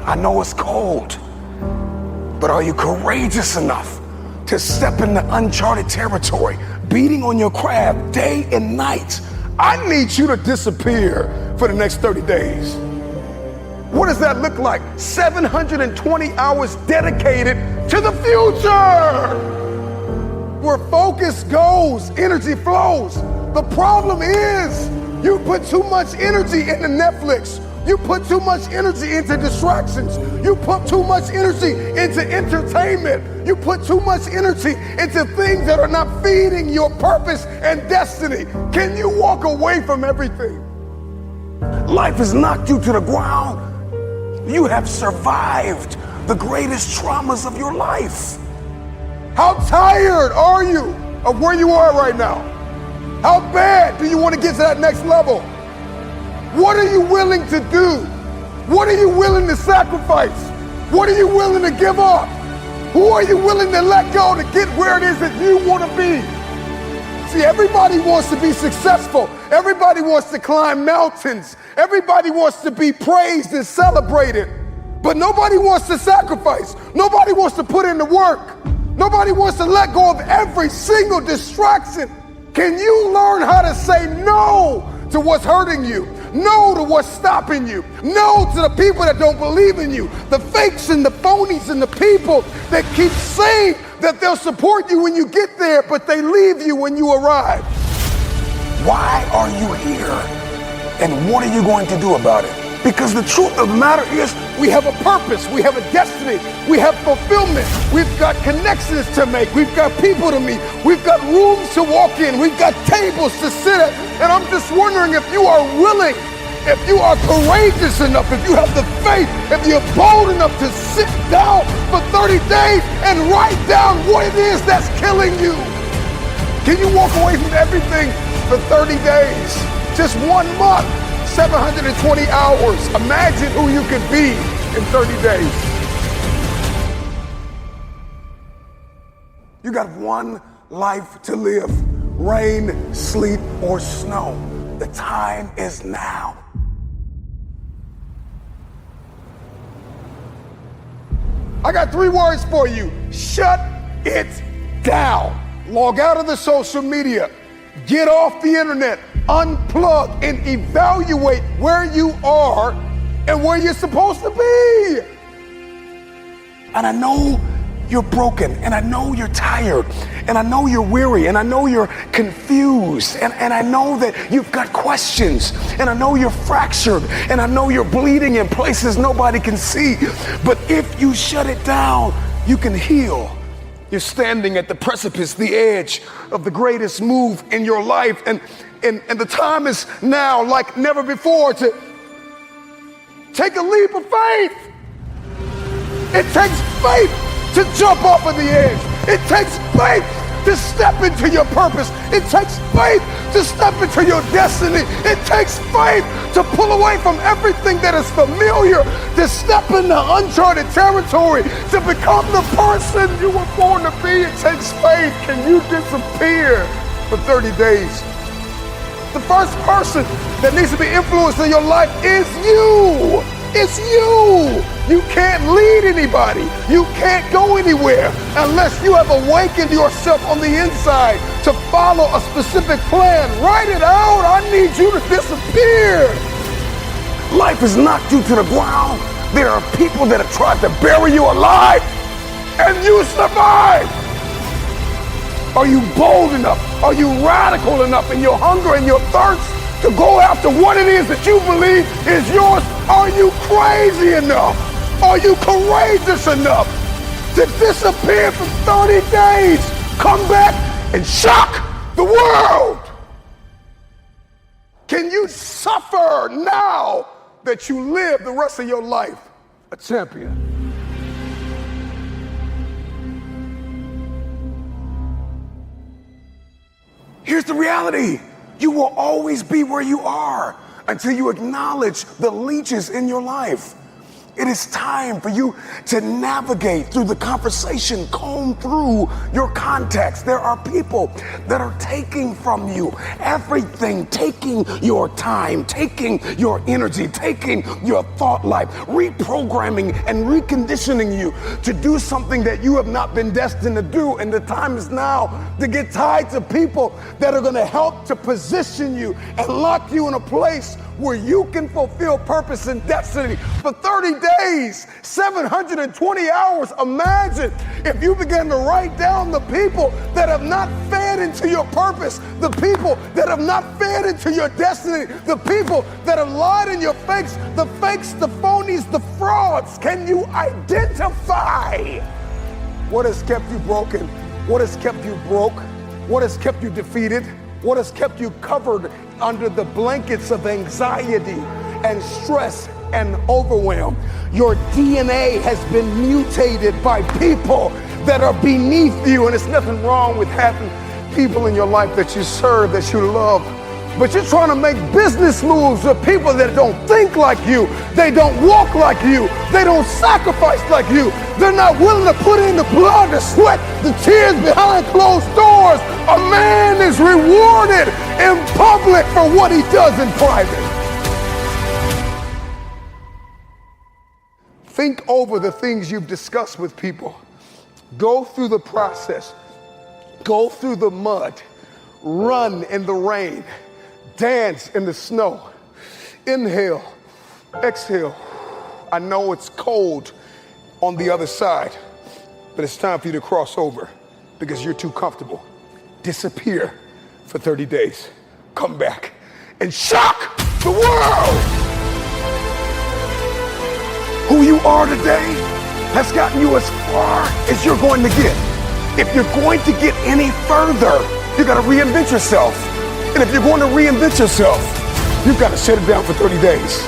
I know it's cold, but are you courageous enough to step into uncharted territory, beating on your craft day and night? I need you to disappear for the next 30 days. What does that look like? 720 hours dedicated to the future. Where focus goes, energy flows. The problem is you put too much energy into Netflix. You put too much energy into distractions. You put too much energy into entertainment. You put too much energy into things that are not feeding your purpose and destiny. Can you walk away from everything? Life has knocked you to the ground. You have survived the greatest traumas of your life. How tired are you of where you are right now? How bad do you want to get to that next level? What are you willing to do? What are you willing to sacrifice? What are you willing to give up? Who are you willing to let go to get where it is that you want to be? See, everybody wants to be successful. Everybody wants to climb mountains. Everybody wants to be praised and celebrated. But nobody wants to sacrifice. Nobody wants to put in the work. Nobody wants to let go of every single distraction. Can you learn how to say no to what's hurting you? No to what's stopping you. No to the people that don't believe in you. The fakes and the phonies and the people that keep saying that they'll support you when you get there, but they leave you when you arrive. Why are you here? And what are you going to do about it? Because the truth of the matter is we have a purpose, we have a destiny, we have fulfillment, we've got connections to make, we've got people to meet, we've got rooms to walk in, we've got tables to sit at. And I'm just wondering if you are willing, if you are courageous enough, if you have the faith, if you're bold enough to sit down for 30 days and write down what it is that's killing you. Can you walk away from everything for 30 days? Just 1 month. 720 hours. Imagine who you could be in 30 days. You got one life to live. Rain, sleet, or snow. The time is now. I got 3 words for you. Shut it down. Log out of the social media. Get off the internet. Unplug and evaluate where you are and where you're supposed to be. And I know you're broken, and I know you're tired, and I know you're weary, and I know you're confused, and I know that you've got questions, and I know you're fractured, and I know you're bleeding in places nobody can see. But if you shut it down, you can heal. You're standing at the precipice, the edge of the greatest move in your life, and the time is now like never before to take a leap of faith. It takes faith to jump off of the edge. It takes faith to step into your purpose. It takes faith to step into your destiny. It takes faith to pull away from everything that is familiar, to step into uncharted territory, to become the person you were born to be. It takes faith. Can you disappear for 30 days? The first person that needs to be influenced in your life is you. It's you. You can't lead anybody. You can't go anywhere unless you have awakened yourself on the inside to follow a specific plan. Write it out. I need you to disappear. Life has knocked you to the ground. There are people that have tried to bury you alive, and you survived. Are you bold enough? Are you radical enough in your hunger and your thirst to go after what it is that you believe is yours? Are you crazy enough? Are you courageous enough to disappear for 30 days, come back and shock the world? Can you suffer now that you live the rest of your life a champion? Here's the reality. You will always be where you are until you acknowledge the leeches in your life. It is time for you to navigate through the conversation, comb through your context. There are people that are taking from you everything, taking your time, taking your energy, taking your thought life, reprogramming and reconditioning you to do something that you have not been destined to do. And the time is now to get tied to people that are going to help to position you and lock you in a place where you can fulfill purpose and destiny for 30 days, 720 hours. Imagine if you began to write down the people that have not fed into your purpose, the people that have not fed into your destiny, the people that have lied in your face, the phonies, the frauds. Can you identify what has kept you broken? What has kept you broke? What has kept you defeated? What has kept you covered under the blankets of anxiety and stress and overwhelm? Your DNA has been mutated by people that are beneath you, and it's nothing wrong with having people in your life that you serve, that you love. But you're trying to make business moves with people that don't think like you. They don't walk like you. They don't sacrifice like you. They're not willing to put in the blood, the sweat, the tears behind closed doors. A man is rewarded in public for what he does in private. Think over the things you've discussed with people. Go through the process. Go through the mud. Run in the rain. Dance in the snow. Inhale, exhale. I know it's cold on the other side, but it's time for you to cross over because you're too comfortable. Disappear for 30 days. Come back and shock the world. Who you are today has gotten you as far as you're going to get. If you're going to get any further, you got to reinvent yourself. And if you're going to reinvent yourself, you've got to shut it down for 30 days.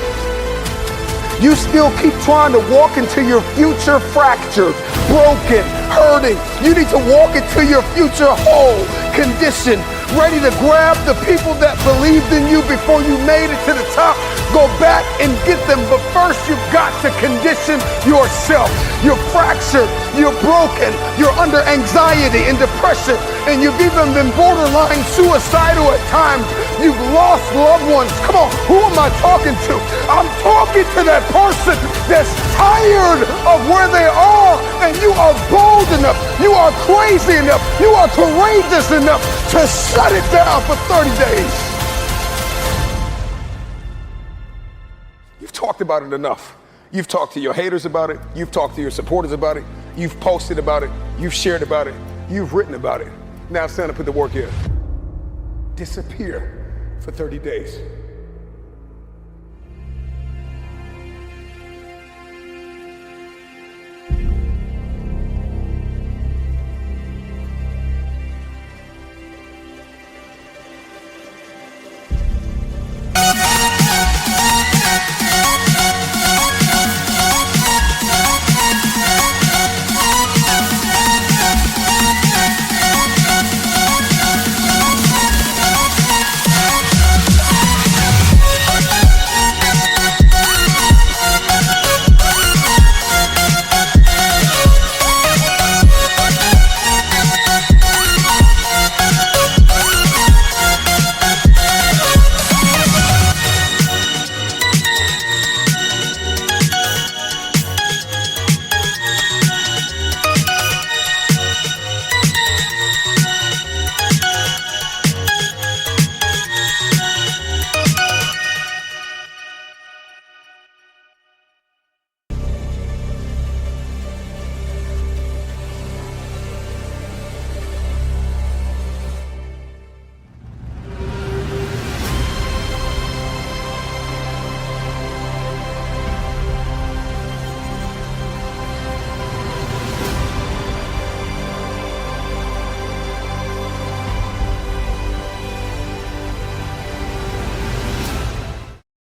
You still keep trying to walk into your future fractured, broken, hurting. You need to walk into your future whole, conditioned, ready to grab the people that believed in you before you made it to the top. Go back and get them, but first you've got to condition yourself. You're fractured, you're broken, you're under anxiety and depression, and you've even been borderline suicidal at times. You've lost loved ones. Come on, who am I talking to? I'm talking to that person that's tired of where they are, and you are bold enough, you are crazy enough, you are courageous enough to shut it down for 30 days. You've talked about it enough. You've talked to your haters about it. You've talked to your supporters about it. You've posted about it. You've shared about it. You've written about it. Now it's time to put the work in. Disappear for 30 days.